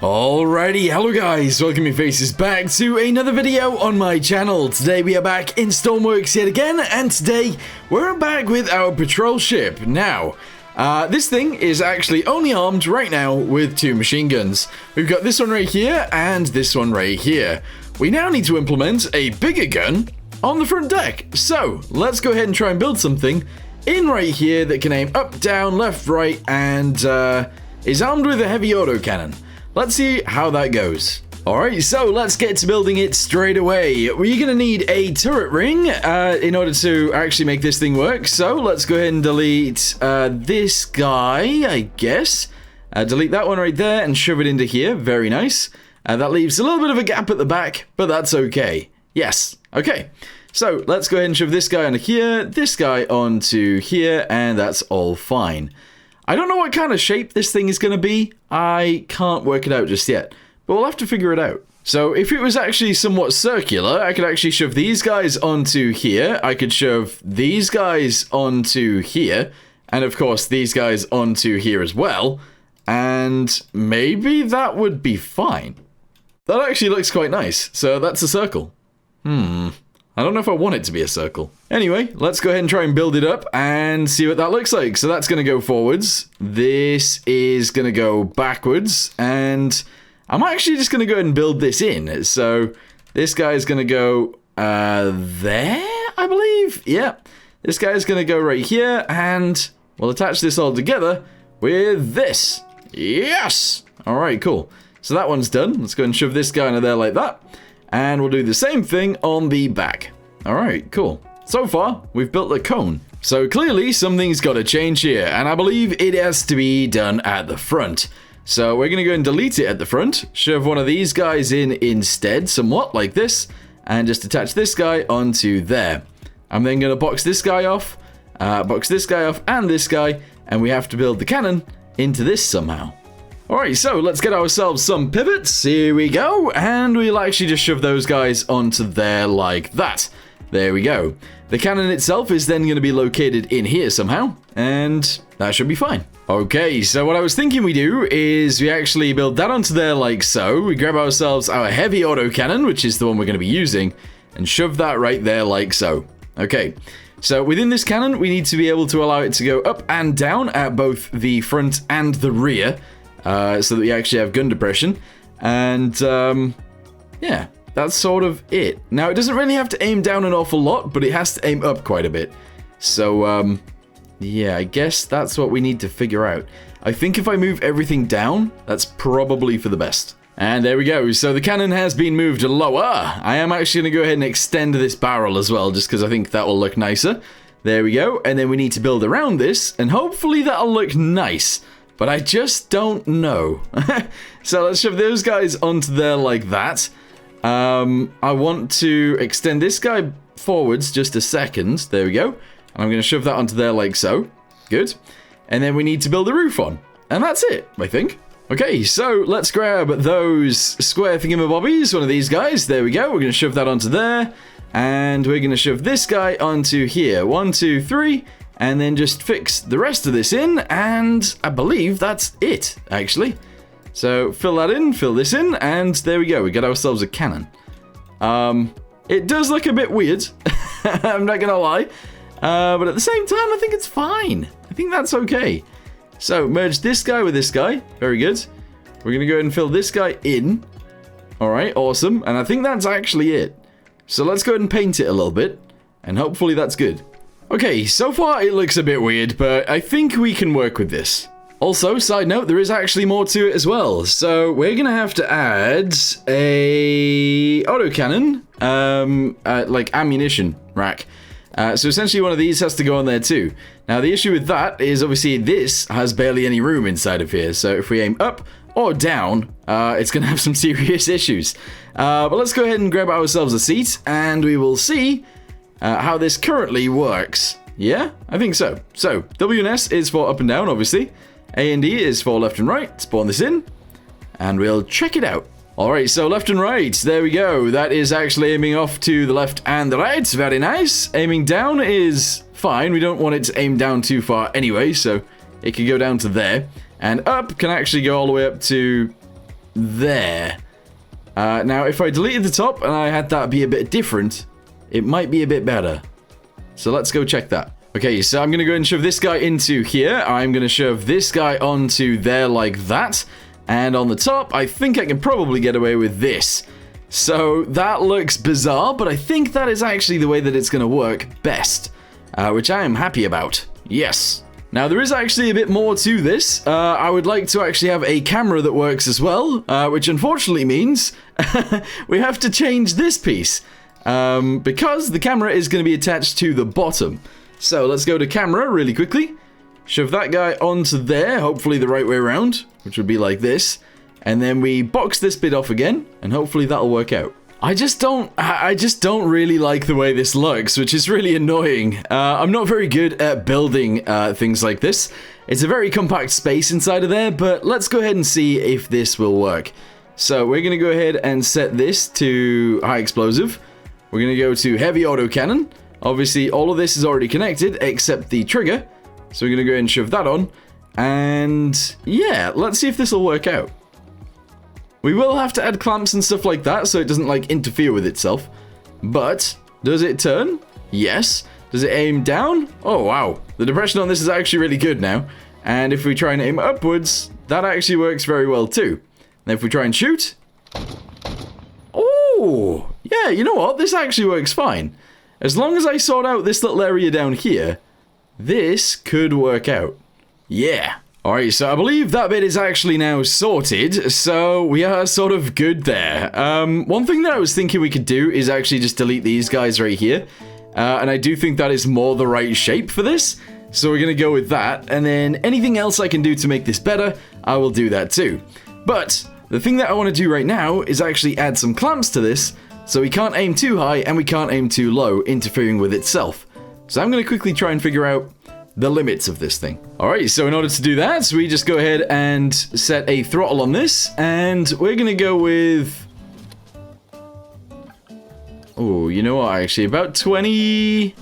Alrighty, hello guys, welcome your faces back to another video on my channel. Today we are back in Stormworks yet again, and today we're back with our patrol ship. Now, this thing is actually only armed right now with 2 machine guns. We've got this one right here and this one right here. We now need to implement a bigger gun on the front deck. So, let's go ahead and try and build something in right here that can aim up, down, left, right, and is armed with a heavy autocannon. Let's see how that goes. Alright, so let's get to building it straight away. We're going to need a turret ring in order to actually make this thing work. So let's go ahead and delete this guy, I guess. Delete that one right there and shove it into here. Very nice. That leaves a little bit of a gap at the back, but that's okay. Yes. Okay. So let's go ahead and shove this guy onto here, this guy onto here, and that's all fine. I don't know what kind of shape this thing is going to be. I can't work it out just yet, but we'll have to figure it out. So if it was actually somewhat circular, I could actually shove these guys onto here. I could shove these guys onto here, and of course these guys onto here as well. And maybe that would be fine. That actually looks quite nice. So that's a circle. I don't know if I want it to be a circle. Anyway, let's go ahead and try and build it up and see what that looks like. So that's going to go forwards. This is going to go backwards. And I'm actually just going to go ahead and build this in. So this guy is going to go there, I believe. Yeah. This guy is going to go right here. And we'll attach this all together with this. Yes! All right, cool. So that one's done. Let's go and shove this guy into there like that. And we'll do the same thing on the back. Alright, cool. So far, we've built a cone. So clearly, something's got to change here. And I believe it has to be done at the front. So we're going to go and delete it at the front. Shove one of these guys in instead, somewhat like this. And just attach this guy onto there. I'm then going to box this guy off. Box this guy off and this guy. And we have to build the cannon into this somehow. Alright, so let's get ourselves some pivots. Here we go. And we'll actually just shove those guys onto there like that. There we go. The cannon itself is then going to be located in here somehow. And that should be fine. Okay, so what I was thinking we do is we actually build that onto there like so. We grab ourselves our heavy autocannon, which is the one we're going to be using, and shove that right there like so. Okay. So within this cannon, we need to be able to allow it to go up and down at both the front and the rear. So that we actually have gun depression. And, yeah, that's sort of it. Now, it doesn't really have to aim down an awful lot, but it has to aim up quite a bit. So, yeah, I guess that's what we need to figure out. I think if I move everything down, that's probably for the best. And there we go. So the cannon has been moved lower. I am actually going to go ahead and extend this barrel as well, just because I think that will look nicer. There we go. And then we need to build around this, and hopefully that'll look nice. But I just don't know. So let's shove those guys onto there like that. I want to extend this guy forwards just a second. There we go. And I'm going to shove that onto there like so. Good. And then we need to build a roof on. And that's it, I think. Okay, so let's grab those square thingamabobbies. One of these guys. There we go. We're going to shove that onto there. And we're going to shove this guy onto here. 1, 2, 3. And then just fix the rest of this in, and I believe that's it, actually. So fill that in, fill this in, and there we go. We got ourselves a cannon. It does look a bit weird, I'm not gonna lie. But at the same time, I think it's fine. I think that's okay. So merge this guy with this guy. Very good. We're gonna go ahead and fill this guy in. Alright, awesome. And I think that's actually it. So let's go ahead and paint it a little bit, and hopefully that's good. Okay, so far it looks a bit weird, but I think we can work with this. Also, side note, there is actually more to it as well. So we're going to have to add a autocannon, like ammunition rack. So essentially one of these has to go on there too. Now the issue with that is obviously this has barely any room inside of here. So if we aim up or down, it's going to have some serious issues. But let's go ahead and grab ourselves a seat and we will see how this currently works. Yeah, I think so. So, W and S is for up and down, obviously. A and D is for left and right. Spawn this in, and we'll check it out. Alright, so left and right, there we go. That is actually aiming off to the left and the right. Very nice. Aiming down is fine. We don't want it to aim down too far anyway, so it can go down to there. And up can actually go all the way up to there. Now, if I deleted the top and I had that be a bit different, it might be a bit better. So let's go check that. Okay, so I'm going to go and shove this guy into here. I'm going to shove this guy onto there like that. And on the top, I think I can probably get away with this. So that looks bizarre, but I think that is actually the way that it's going to work best. Which I am happy about. Yes. Now, there is actually a bit more to this. I would like to actually have a camera that works as well, which unfortunately means we have to change this piece. Because the camera is going to be attached to the bottom. So let's go to camera really quickly. Shove that guy onto there, hopefully the right way around, which would be like this. And then we box this bit off again, and hopefully that'll work out. I just don't really like the way this looks, which is really annoying. I'm not very good at building things like this. It's a very compact space inside of there, but let's go ahead and see if this will work. So we're going to go ahead and set this to high explosive. We're going to go to heavy autocannon. Obviously, all of this is already connected, except the trigger. So we're going to go ahead and shove that on. And yeah, let's see if this will work out. We will have to add clamps and stuff like that, so it doesn't, like, interfere with itself. But, does it turn? Yes. Does it aim down? Oh, wow. The depression on this is actually really good now. And if we try and aim upwards, that actually works very well, too. And if we try and shoot... Oh! Yeah, you know what? This actually works fine. As long as I sort out this little area down here, this could work out. Yeah. Alright, so I believe that bit is actually now sorted, so we are sort of good there. One thing that I was thinking we could do is actually just delete these guys right here. And I do think that is more the right shape for this. So we're going to go with that, and then anything else I can do to make this better, I will do that too. But the thing that I want to do right now is actually add some clamps to this, so we can't aim too high and we can't aim too low, interfering with itself. So I'm going to quickly try and figure out the limits of this thing. Alright, so in order to do that, we just go ahead and set a throttle on this, and we're going to go with... Oh, you know what, actually, about 20...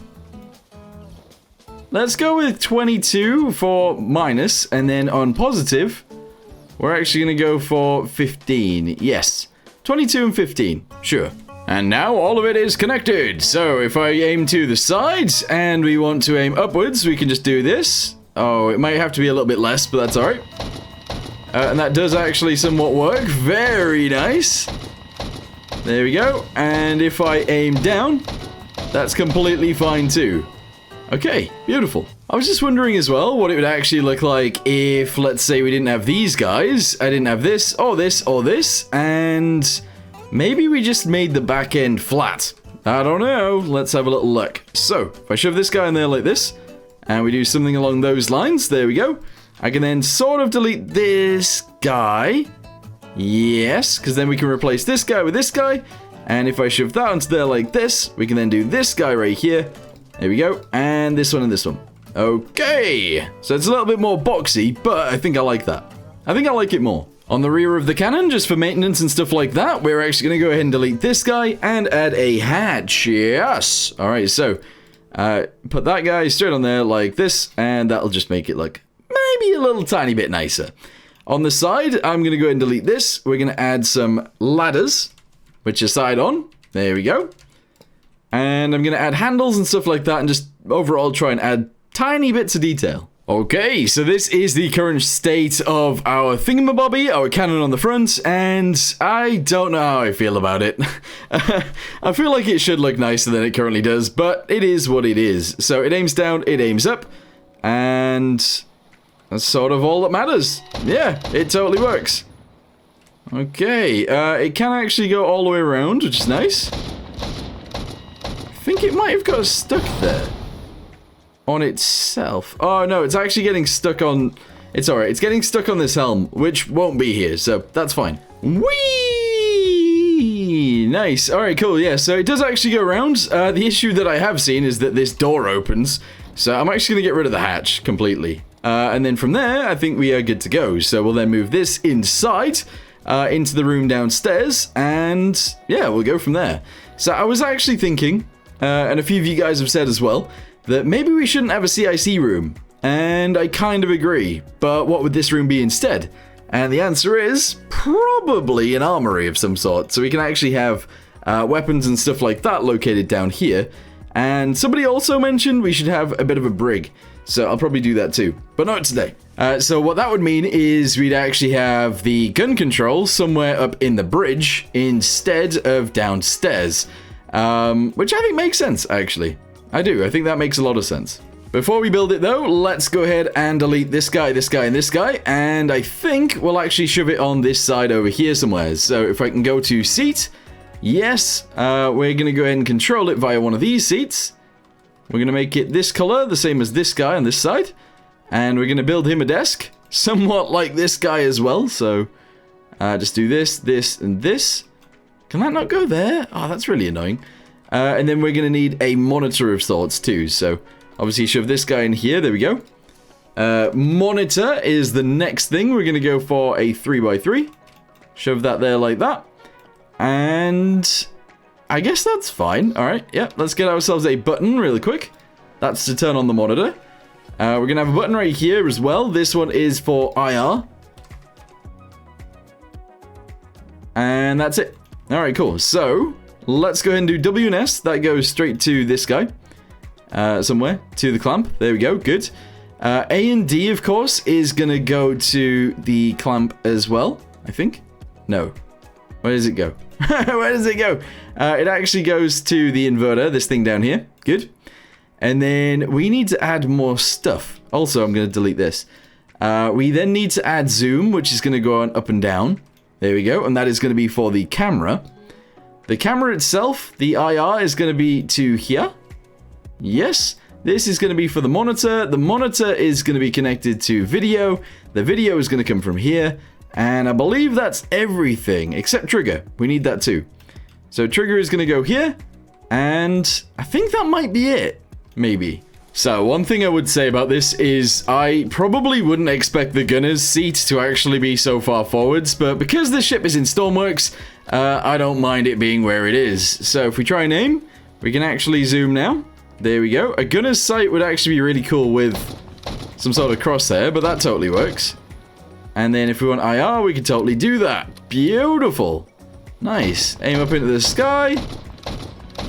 Let's go with 22 for minus, and then on positive, we're actually going to go for 15. Yes, 22 and 15, sure. And now all of it is connected. So if I aim to the sides and we want to aim upwards, we can just do this. Oh, it might have to be a little bit less, but that's alright. And that does actually somewhat work. Very nice. There we go. And if I aim down, that's completely fine too. Okay, beautiful. I was just wondering as well what it would actually look like if, let's say, we didn't have these guys. I didn't have this, or this, or this, and... maybe we just made the back end flat. I don't know. Let's have a little look. So, if I shove this guy in there like this, and we do something along those lines, there we go. I can then sort of delete this guy. Yes, because then we can replace this guy with this guy. And if I shove that onto there like this, we can then do this guy right here. There we go. And this one and this one. Okay. So it's a little bit more boxy, but I think I like that. I think I like it more. On the rear of the cannon, just for maintenance and stuff like that, we're actually going to go ahead and delete this guy and add a hatch. Yes. All right, so put that guy straight on there like this, and that'll just make it look maybe a little tiny bit nicer. On the side, I'm going to go ahead and delete this. We're going to add some ladders, which are side on. There we go. And I'm going to add handles and stuff like that, and just overall try and add tiny bits of detail. Okay, so this is the current state of our thingamabobby, our cannon on the front, and I don't know how I feel about it. I feel like it should look nicer than it currently does, but it is what it is. So it aims down, it aims up, and that's sort of all that matters. Yeah, it totally works. Okay, it can actually go all the way around, which is nice. I think it might have got stuck there. On itself. Oh no, it's actually getting stuck on... It's alright, it's getting stuck on this helm, which won't be here, so that's fine. Whee! Nice. Alright, cool, yeah, so it does actually go around. The issue that I have seen is that this door opens, so I'm actually going to get rid of the hatch completely. And then from there, I think we are good to go. So we'll then move this inside, into the room downstairs, and yeah, we'll go from there. So I was actually thinking, and a few of you guys have said as well, that maybe we shouldn't have a CIC room, and I kind of agree, but what would this room be instead? And the answer is probably an armory of some sort. So we can actually have weapons and stuff like that located down here. And somebody also mentioned we should have a bit of a brig. So I'll probably do that too, but not today. So what that would mean is we'd actually have the gun control somewhere up in the bridge instead of downstairs. Which I think makes sense, actually. I do. I think that makes a lot of sense. Before we build it, though, let's go ahead and delete this guy, this guy, and this guy. And I think we'll actually shove it on this side over here somewhere. So if I can go to seat, yes, we're going to go ahead and control it via one of these seats. We're going to make it this color, the same as this guy on this side. And we're going to build him a desk, somewhat like this guy as well. So just do this, this, and this. Can that not go there? Oh, that's really annoying. And then we're going to need a monitor of sorts too. So obviously shove this guy in here. There we go. Monitor is the next thing. We're going to go for a 3x3. Shove that there like that. And I guess that's fine. All right. Yeah, let's get ourselves a button really quick. That's to turn on the monitor. We're going to have a button right here as well. This one is for IR. And that's it. All right, cool. So let's go ahead and do W and S. That goes straight to this guy. Somewhere to the clamp. There we go. Good. A and D, of course, is going to go to the clamp as well, I think. No. Where does it go? Where does it go? It actually goes to the inverter, this thing down here. Good. And then we need to add more stuff. Also, I'm going to delete this. We then need to add zoom, which is going to go on up and down. There we go. And that is going to be for the camera. The camera itself, the IR, is going to be to here. Yes. This is going to be for the monitor. The monitor is going to be connected to video. The video is going to come from here. And I believe that's everything except trigger. We need that too. So trigger is going to go here. And I think that might be it. Maybe. So one thing I would say about this is I probably wouldn't expect the gunner's seat to actually be so far forwards. But because this ship is in Stormworks, I don't mind it being where it is. So if we try and aim, we can actually zoom now. There we go. A gunner's sight would actually be really cool with some sort of crosshair, but that totally works. And then if we want IR, we can totally do that. Beautiful. Nice. Aim up into the sky.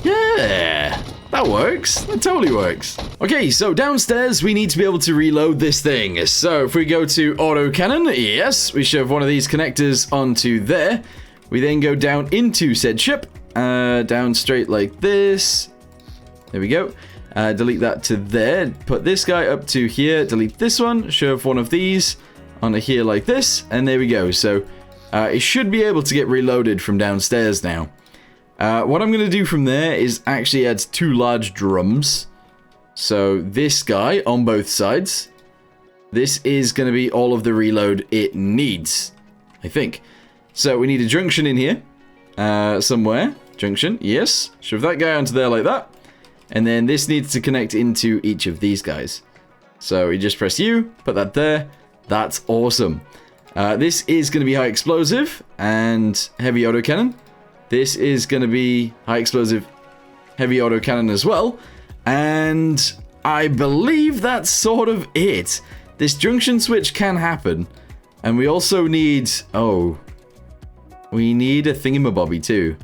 Yeah. That works. That totally works. Okay, so downstairs, we need to be able to reload this thing. So if we go to Autocannon, yes, we shove one of these connectors onto there. We then go down into said ship. Down straight like this. There we go. Delete that to there. Put this guy up to here. Delete this one. Shove one of these onto here like this. And there we go. So it should be able to get reloaded from downstairs now. What I'm going to do from there is actually add 2 large drums. So this guy on both sides. This is going to be all of the reload it needs, I think. So we need a junction in here. Somewhere. Junction. Yes. Shove that guy onto there like that. And then this needs to connect into each of these guys. So we just press U, put that there. That's awesome. This is going to be high explosive and heavy autocannon. This is going to be high explosive, heavy autocannon as well. And I believe that's sort of it. This junction switch can happen. And we also need... Oh. We need a thingamabobby too.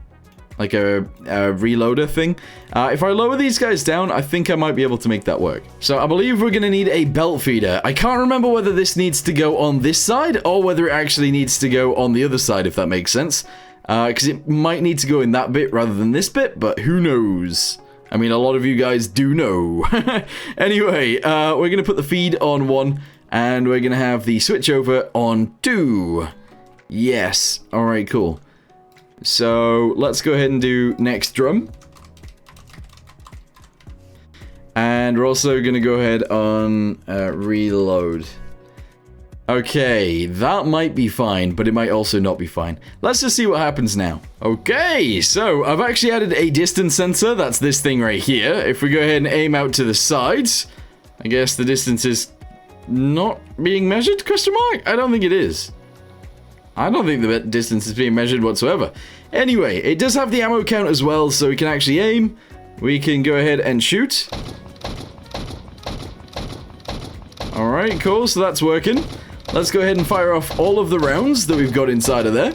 Like a reloader thing. If I lower these guys down, I think I might be able to make that work. So I believe we're going to need a belt feeder. I can't remember whether this needs to go on this side or whether it actually needs to go on the other side, if that makes sense. Because it might need to go in that bit rather than this bit, but who knows? I mean, a lot of you guys do know. Anyway, we're going to put the feed on 1, and we're going to have the switchover on 2. Yes. All right, cool. So let's go ahead and do next drum. And we're also going to go ahead on reload. Okay, that might be fine, but it might also not be fine. Let's just see what happens now. Okay, so I've actually added a distance sensor. That's this thing right here. If we go ahead and aim out to the sides, I guess the distance is not being measured? Question mark? I don't think it is. I don't think the distance is being measured whatsoever. Anyway, it does have the ammo count as well, so we can actually aim. We can go ahead and shoot. Alright, cool, so that's working. let's go ahead and fire off all of the rounds that we've got inside of there.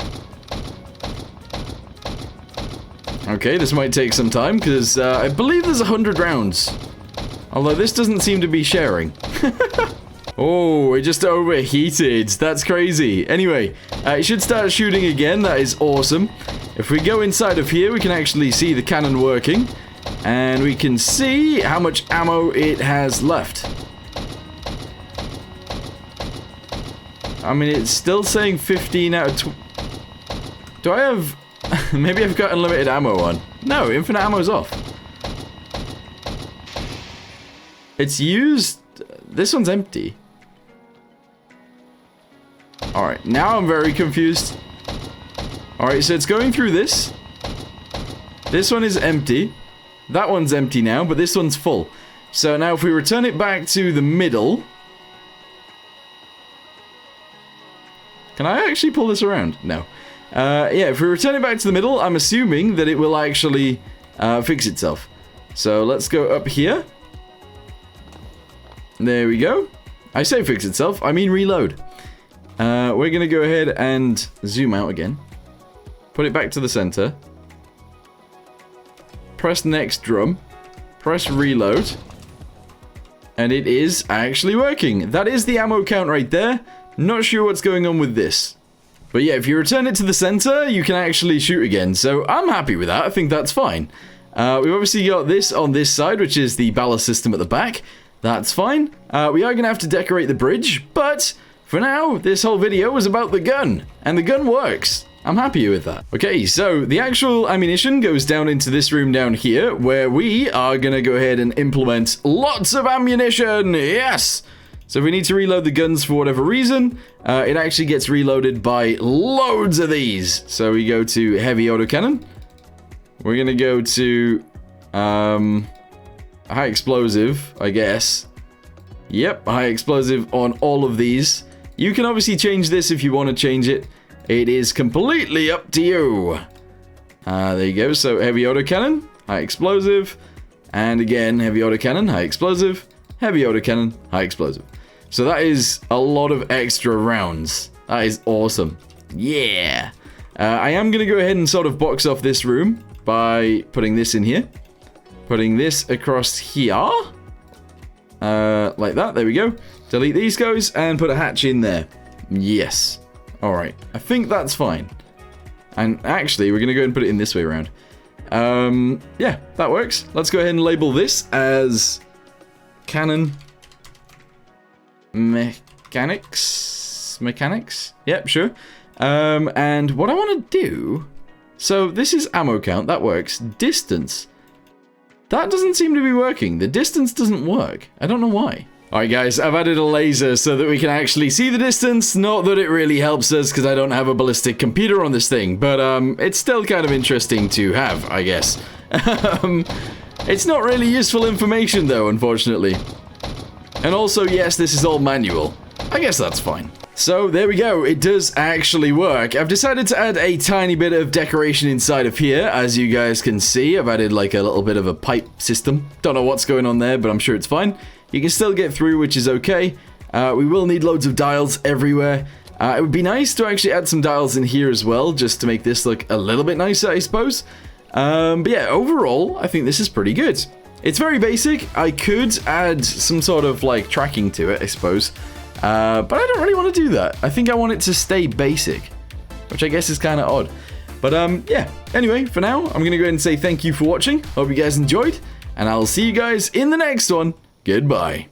Okay, this might take some time, because I believe there's 100 rounds. Although this doesn't seem to be sharing. Oh, it just overheated. That's crazy. Anyway, it should start shooting again. That is awesome. If we go inside of here, we can actually see the cannon working. And we can see how much ammo it has left. I mean, it's still saying 15 out of 20. Do I have... Maybe I've got unlimited ammo on. No, infinite ammo's off. It's used... This one's empty. Alright, now I'm very confused. Alright, so it's going through this. This one is empty. That one's empty now, but this one's full. So now if we return it back to the middle... Can I actually pull this around? No. Yeah, if we return it back to the middle, I'm assuming that it will actually fix itself. So let's go up here. There we go. I say fix itself, I mean reload. We're going to go ahead and zoom out again. Put it back to the center. Press next drum. Press reload. And it is actually working. That is the ammo count right there. Not sure what's going on with this. But yeah, if you return it to the center, you can actually shoot again. So I'm happy with that. I think that's fine. We've obviously got this on this side, which is the ballast system at the back. That's fine. We are going to have to decorate the bridge, but for now, this whole video was about the gun. And the gun works. I'm happy with that. Okay, so the actual ammunition goes down into this room down here, where we are going to go ahead and implement lots of ammunition. Yes! So if we need to reload the guns for whatever reason, it actually gets reloaded by loads of these. So we go to heavy autocannon. We're going to go to high explosive, I guess. Yep, high explosive on all of these. You can obviously change this if you want to change it. It is completely up to you. There you go. So heavy autocannon, high explosive, and again heavy autocannon, high explosive, heavy autocannon, high explosive. So that is a lot of extra rounds. That is awesome. Yeah. I am going to go ahead and sort of box off this room by putting this in here. Putting this across here. Like that. There we go. Delete these guys and put a hatch in there. Yes. Alright. I think that's fine. And actually, we're going to go and put it in this way around. Yeah, that works. Let's go ahead and label this as cannon mechanics. Yep, sure. And what I want to do, so this is ammo count, that works. Distance, that doesn't seem to be working. The distance doesn't work. I don't know why. Alright guys, I've added a laser so that we can actually see the distance. Not that it really helps us because I don't have a ballistic computer on this thing, but it's still kind of interesting to have, I guess. It's not really useful information though, unfortunately. And also, yes, this is all manual. I guess that's fine. So there we go, it does actually work. I've decided to add a tiny bit of decoration inside of here. As you guys can see, I've added like a little bit of a pipe system. Don't know what's going on there, but I'm sure it's fine. You can still get through, which is okay. We will need loads of dials everywhere. It would be nice to actually add some dials in here as well, just to make this look a little bit nicer, I suppose. But yeah, overall, I think this is pretty good. It's very basic. I could add some sort of like tracking to it, I suppose. But I don't really want to do that. I think I want it to stay basic, which I guess is kind of odd. But yeah, anyway, for now, I'm going to go ahead and say thank you for watching. Hope you guys enjoyed, and I'll see you guys in the next one. Goodbye.